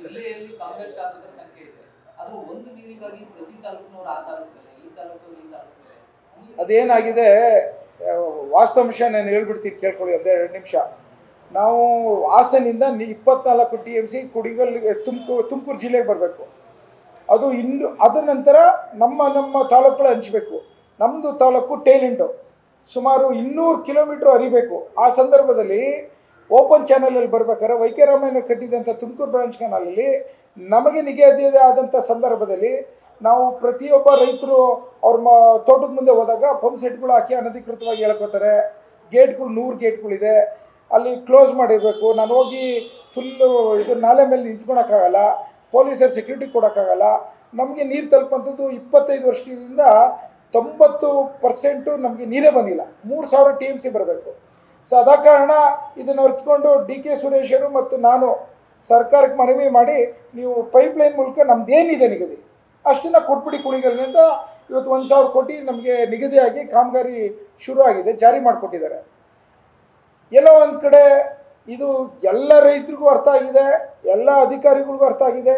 ಜಿಲ್ಲೆಯಲ್ಲಿ ಕಾಂಗ್ರೆಸ್ ಶಾಸಕರ ಸಂಖ್ಯೆ ಇದೆ, ಅದು ಒಂದು ನೀರಿಗಾಗಿ ಪ್ರತಿ ತಾಲೂಕಿನವರು ಆ ತಾಲೂಕಿನಲ್ಲಿ ಈ ತಾಲೂಕಿನಲ್ಲಿ ಈ ತಾಲೂಕಿನಲ್ಲಿ ಅದೇನಾಗಿದೆ ವಾಸ್ತವಾಂಶ ನಾನು ಹೇಳ್ಬಿಡ್ತೀನಿ, ಕೇಳ್ಕೊಳ್ಳಿ ಒಂದೇ 2 ನಿಮಿಷ. ನಾವು ಹಾಸನಿಂದ 24 TMC ಕುಡಿಗಲ್ಗೆ ತುಮಕೂರು ಜಿಲ್ಲೆಗೆ ಬರಬೇಕು. ಅದು ಇನ್ನು ಅದರ ನಂತರ ನಮ್ಮ ತಾಲೂಕುಗಳು ಹಂಚಬೇಕು. ನಮ್ಮದು ತಾಲೂಕು ಟೇಲೆಂಟು ಸುಮಾರು 200 ಕಿಲೋಮೀಟ್ರ್ ಹರಿಬೇಕು. ಆ ಸಂದರ್ಭದಲ್ಲಿ ಓಪನ್ ಚಾನಲಲ್ಲಿ ಬರ್ಬೇಕಾದ್ರೆ ವೈಕೆರಾಮಯ್ಯನ ಕಟ್ಟಿದಂಥ ತುಮಕೂರು ಬ್ರಾಂಚ್ ಕೆನಾಲಲ್ಲಿ ನಮಗೆ ನಿಗದಿ ಆದಂಥ ಸಂದರ್ಭದಲ್ಲಿ ನಾವು ಪ್ರತಿಯೊಬ್ಬ ರೈತರು ಅವ್ರ ತೋಟದ ಮುಂದೆ ಹೋದಾಗ ಪಂಪ್ ಸೆಟ್ಗಳು ಹಾಕಿ ಅನಧಿಕೃತವಾಗಿ ಹೇಳ್ಕೋತಾರೆ. ಗೇಟ್ಗಳು 100 ಗೇಟ್ಗಳಿದೆ, ಅಲ್ಲಿ ಕ್ಲೋಸ್ ಮಾಡಿರಬೇಕು. ನಾನು ಹೋಗಿ ಫುಲ್ಲು ಇದು ನಾಲೆ ಮೇಲೆ ನಿಂತ್ಕೊಳಕ್ಕಾಗಲ್ಲ, ಪೊಲೀಸರು ಸೆಕ್ಯೂರಿಟಿ ಕೊಡೋಕ್ಕಾಗಲ್ಲ. ನಮಗೆ ನೀರು ತಲುಪಂಥದ್ದು 25 ವರ್ಷದಿಂದ 90% ನಮಗೆ ನೀರೇ ಬಂದಿಲ್ಲ. 3000 TMC ಬರಬೇಕು. ಸೊ ಅದ ಕಾರಣ ಇದನ್ನು ಅರ್ಥಕೊಂಡು DK ಸುರೇಶರು ಮತ್ತು ನಾನು ಸರ್ಕಾರಕ್ಕೆ ಮನವಿ ಮಾಡಿ, ನೀವು ಪೈಪ್ಲೈನ್ ಮೂಲಕ ನಮ್ದೇನಿದೆ ನಿಗದಿ ಅಷ್ಟನ್ನು ಕೊಟ್ಬಿಡಿ ಕುಣಿಗಲ್ಗೆ ಅಂತ ಇವತ್ತು 1000 ಕೋಟಿ ನಮಗೆ ನಿಗದಿಯಾಗಿ ಕಾಮಗಾರಿ ಶುರು ಆಗಿದೆ, ಜಾರಿ ಮಾಡಿಕೊಟ್ಟಿದ್ದಾರೆ. ಎಲ್ಲೋ ಒಂದು ಕಡೆ ಇದು ಎಲ್ಲ ರೈತರಿಗೂ ಅರ್ಥ ಆಗಿದೆ, ಎಲ್ಲ ಅಧಿಕಾರಿಗಳಿಗೂ ಅರ್ಥ ಆಗಿದೆ,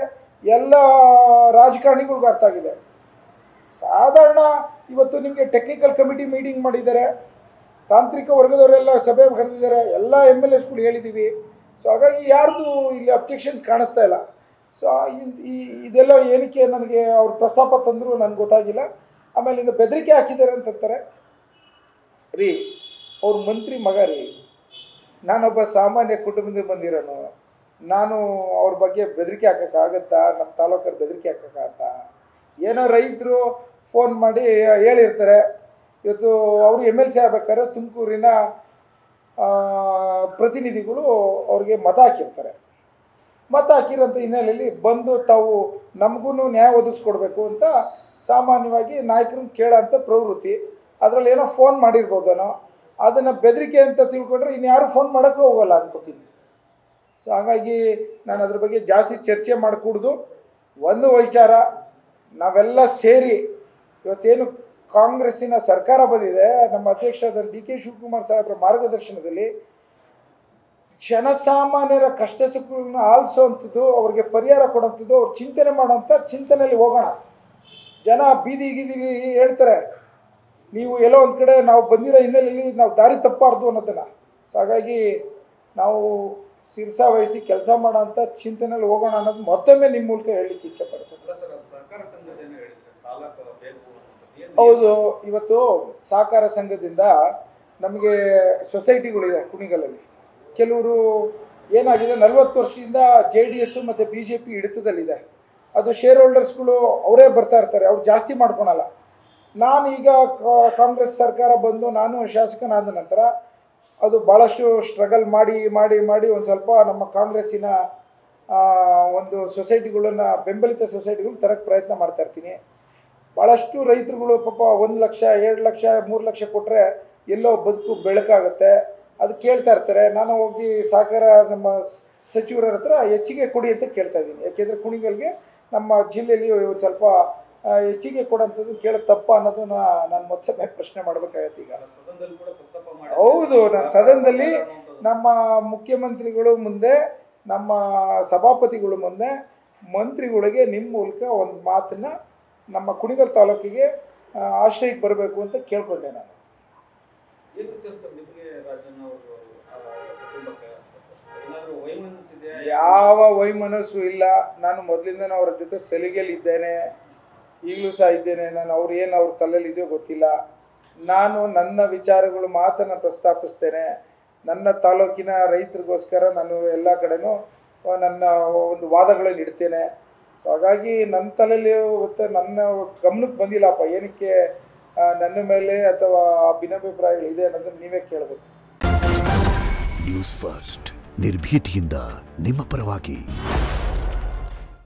ಎಲ್ಲ ರಾಜಕಾರಣಿಗಳಿಗೂ ಅರ್ಥ ಆಗಿದೆ. ಸಾಧಾರಣ ಇವತ್ತು ನಿಮಗೆ ಟೆಕ್ನಿಕಲ್ ಕಮಿಟಿ ಮೀಟಿಂಗ್ ಮಾಡಿದ್ದಾರೆ, ತಾಂತ್ರಿಕ ವರ್ಗದವರೆಲ್ಲ ಸಭೆ ಕರೆದಿದ್ದಾರೆ, ಎಲ್ಲ MLAಸ್ಗಳು ಹೇಳಿದ್ದೀವಿ. ಸೊ ಹಾಗಾಗಿ ಯಾರ್ದು ಇಲ್ಲಿ ಅಬ್ಜೆಕ್ಷನ್ಸ್ ಕಾಣಿಸ್ತಾ ಇಲ್ಲ. ಸೊ ಇದೆಲ್ಲ ಏನಕ್ಕೆ ನನಗೆ ಅವ್ರು ಪ್ರಸ್ತಾಪ ತಂದರೂ ನನಗೆ ಗೊತ್ತಾಗಿಲ್ಲ. ಆಮೇಲೆ ಇದು ಬೆದರಿಕೆ ಹಾಕಿದ್ದಾರೆ ಅಂತಂತಾರೆ. ರೀ, ಅವ್ರ ಮಂತ್ರಿ ಮಗ ರೀ, ನಾನೊಬ್ಬ ಸಾಮಾನ್ಯ ಕುಟುಂಬದಿಂದ ಬಂದಿರೋನು, ನಾನು ಅವ್ರ ಬಗ್ಗೆ ಬೆದರಿಕೆ ಹಾಕೋಕ್ಕಾಗತ್ತಾ? ನಮ್ಮ ತಾಲೂಕರು ಬೆದರಿಕೆ ಹಾಕೋಕ್ಕಾಗತ್ತಾ? ಏನೋ ರೈತರು ಫೋನ್ ಮಾಡಿ ಹೇಳಿರ್ತಾರೆ. ಇವತ್ತು ಅವರು MLC ಆಗ್ಬೇಕಾದ್ರೆ ತುಮಕೂರಿನ ಪ್ರತಿನಿಧಿಗಳು ಅವ್ರಿಗೆ ಮತ ಹಾಕಿರ್ತಾರೆ. ಮತ ಹಾಕಿರೋಂಥ ಹಿನ್ನೆಲೆಯಲ್ಲಿ ಬಂದು ತಾವು ನಮಗೂ ನ್ಯಾಯ ಒದಗಿಸ್ಕೊಡ್ಬೇಕು ಅಂತ ಸಾಮಾನ್ಯವಾಗಿ ನಾಯಕರನ್ನ ಕೇಳೋಂಥ ಪ್ರವೃತ್ತಿ. ಅದರಲ್ಲಿ ಏನೋ ಫೋನ್ ಮಾಡಿರ್ಬೋದೇನೋ, ಅದನ್ನು ಬೆದರಿಕೆ ಅಂತ ತಿಳ್ಕೊಂಡ್ರೆ ಇನ್ಯಾರು ಫೋನ್ ಮಾಡೋಕ್ಕೂ ಹೋಗಲ್ಲ ಅನ್ಕೋತೀನಿ. ಸೊ ಹಾಗಾಗಿ ನಾನು ಅದ್ರ ಬಗ್ಗೆ ಜಾಸ್ತಿ ಚರ್ಚೆ ಮಾಡಿಕೊಡ್ದು. ಒಂದು ವಿಚಾರ, ನಾವೆಲ್ಲ ಸೇರಿ ಇವತ್ತೇನು ಕಾಂಗ್ರೆಸ್ಸಿನ ಸರ್ಕಾರ ಬಂದಿದೆ, ನಮ್ಮ ಅಧ್ಯಕ್ಷರಾದ DK ಶಿವಕುಮಾರ್ ಸಾಹೇಬರ ಮಾರ್ಗದರ್ಶನದಲ್ಲಿ ಜನಸಾಮಾನ್ಯರ ಕಷ್ಟ ಸುಖಗಳನ್ನ ಆಲಿಸುವಂಥದ್ದು, ಅವ್ರಿಗೆ ಪರಿಹಾರ ಕೊಡುವಂಥದ್ದು, ಅವ್ರು ಚಿಂತನೆ ಮಾಡೋಂಥ ಚಿಂತನೆಯಲ್ಲಿ ಹೋಗೋಣ. ಜನ ಬೀದಿ ಗೀದಿಲಿ ಹೇಳ್ತಾರೆ, ನೀವು ಎಲ್ಲೋ ಒಂದು ಕಡೆ ನಾವು ಬಂದಿರೋ ಹಿನ್ನೆಲೆಯಲ್ಲಿ ನಾವು ದಾರಿ ತಪ್ಪಾರ್ದು ಅನ್ನೋದನ್ನು. ಸೊ ಹಾಗಾಗಿ ನಾವು ಶಿರಸಾ ವಹಿಸಿ ಕೆಲಸ ಮಾಡೋಂಥ ಚಿಂತನೆಯಲ್ಲಿ ಹೋಗೋಣ ಅನ್ನೋದು ಮತ್ತೊಮ್ಮೆ ನಿಮ್ಮ ಮೂಲಕ ಹೇಳಲಿಕ್ಕೆ ಇಚ್ಛೆಪಡ್ತೀನಿ. ಹೌದು, ಇವತ್ತು ಸಹಕಾರ ಸಂಘದಿಂದ ನಮಗೆ ಸೊಸೈಟಿಗಳಿದೆ ಕುಣಿಗಲಲ್ಲಿ. ಕೆಲವರು ಏನಾಗಿದೆ, 40 ವರ್ಷದಿಂದ JDS ಮತ್ತು BJP ಹಿಡಿತದಲ್ಲಿದೆ. ಅದು ಶೇರ್ ಹೋಲ್ಡರ್ಸ್ಗಳು ಅವರೇ ಬರ್ತಾ ಇರ್ತಾರೆ, ಅವ್ರು ಜಾಸ್ತಿ ಮಾಡ್ಕೊಳಲ್ಲ. ನಾನೀಗ ಕಾಂಗ್ರೆಸ್ ಸರ್ಕಾರ ಬಂದು ನಾನು ಶಾಸಕನಾದ ನಂತರ ಅದು ಭಾಳಷ್ಟು ಸ್ಟ್ರಗಲ್ ಮಾಡಿ ಮಾಡಿ ಮಾಡಿ ಒಂದು ಸ್ವಲ್ಪ ನಮ್ಮ ಕಾಂಗ್ರೆಸ್ಸಿನ ಒಂದು ಸೊಸೈಟಿಗಳನ್ನು, ಬೆಂಬಲಿತ ಸೊಸೈಟಿಗಳು ತರಕ್ಕೆ ಪ್ರಯತ್ನ ಮಾಡ್ತಾ ಇರ್ತೀನಿ. ಭಾಳಷ್ಟು ರೈತರುಗಳು ಪಾಪ 1 ಲಕ್ಷ 2 ಲಕ್ಷ 3 ಲಕ್ಷ ಕೊಟ್ಟರೆ ಎಲ್ಲೋ ಬದುಕು ಬೆಳಕಾಗುತ್ತೆ, ಅದು ಕೇಳ್ತಾ ಇರ್ತಾರೆ. ನಾನು ಹೋಗಿ ಸಹಕಾರ ನಮ್ಮ ಸಚಿವರ ಹತ್ರ ಹೆಚ್ಚಿಗೆ ಕೊಡಿ ಅಂತ ಕೇಳ್ತಾ ಇದ್ದೀನಿ. ಯಾಕೆಂದರೆ ಕುಣಿಗಲ್ಗೆ ನಮ್ಮ ಜಿಲ್ಲೆಯಲ್ಲಿ ಒಂದು ಸ್ವಲ್ಪ ಹೆಚ್ಚಿಗೆ ಕೊಡೋಂಥದ್ದು ಕೇಳೋದು ತಪ್ಪ ಅನ್ನೋದನ್ನ ನಾನು ಮತ್ತೊಮ್ಮೆ ಪ್ರಶ್ನೆ ಮಾಡಬೇಕಾಗತ್ತೆ. ಈಗ ಹೌದು, ನಾನು ಸದನದಲ್ಲಿ ನಮ್ಮ ಮುಖ್ಯಮಂತ್ರಿಗಳು ಮುಂದೆ, ನಮ್ಮ ಸಭಾಪತಿಗಳು ಮುಂದೆ, ಮಂತ್ರಿಗಳಿಗೆ ನಿಮ್ಮ ಮೂಲಕ ಒಂದು ಮಾತನ್ನು ನಮ್ಮ ಕುಣಿಗಲ್ ತಾಲೂಕಿಗೆ ಆಶ್ರಯಕ್ಕೆ ಬರಬೇಕು ಅಂತ ಕೇಳ್ಕೊಂಡೆ ನಾನು. ಯಾವ ವೈಮನಸ್ಸು ಇಲ್ಲ. ನಾನು ಮೊದಲಿಂದ ಅವರ ಜೊತೆ ಸಲಿಗೆಯಲ್ಲಿ ಇದ್ದೇನೆ, ಈಗಲೂ ಸಹ ಇದ್ದೇನೆ. ನಾನು ಅವ್ರ ತಲೆಯಲ್ಲಿ ಇದೆಯೋ ಗೊತ್ತಿಲ್ಲ. ನಾನು ನನ್ನ ವಿಚಾರಗಳು ಮಾತನ್ನು ಪ್ರಸ್ತಾಪಿಸ್ತೇನೆ. ನನ್ನ ತಾಲೂಕಿನ ರೈತರಿಗೋಸ್ಕರ ನಾನು ಎಲ್ಲ ಕಡೆನೂ ನನ್ನ ಒಂದು ವಾದಗಳನ್ನು ಇಡ್ತೇನೆ. ಸೊ ಹಾಗಾಗಿ ನನ್ನ ತಲೆಯಲ್ಲಿ ನನ್ನ ಗಮನಕ್ಕೆ ಬಂದಿಲ್ಲಪ್ಪ ಏನಕ್ಕೆ ನನ್ನ ಮೇಲೆ ಅಥವಾ ಭಿನ್ನಾಭಿಪ್ರಾಯಗಳಿದೆ ಅನ್ನೋದನ್ನು ನೀವೇ ಕೇಳಬೇಕು. ನ್ಯೂಸ್ ಫಸ್ಟ್, ನಿರ್ಭೀತಿಯಿಂದ ನಿಮ್ಮ ಪರವಾಗಿ.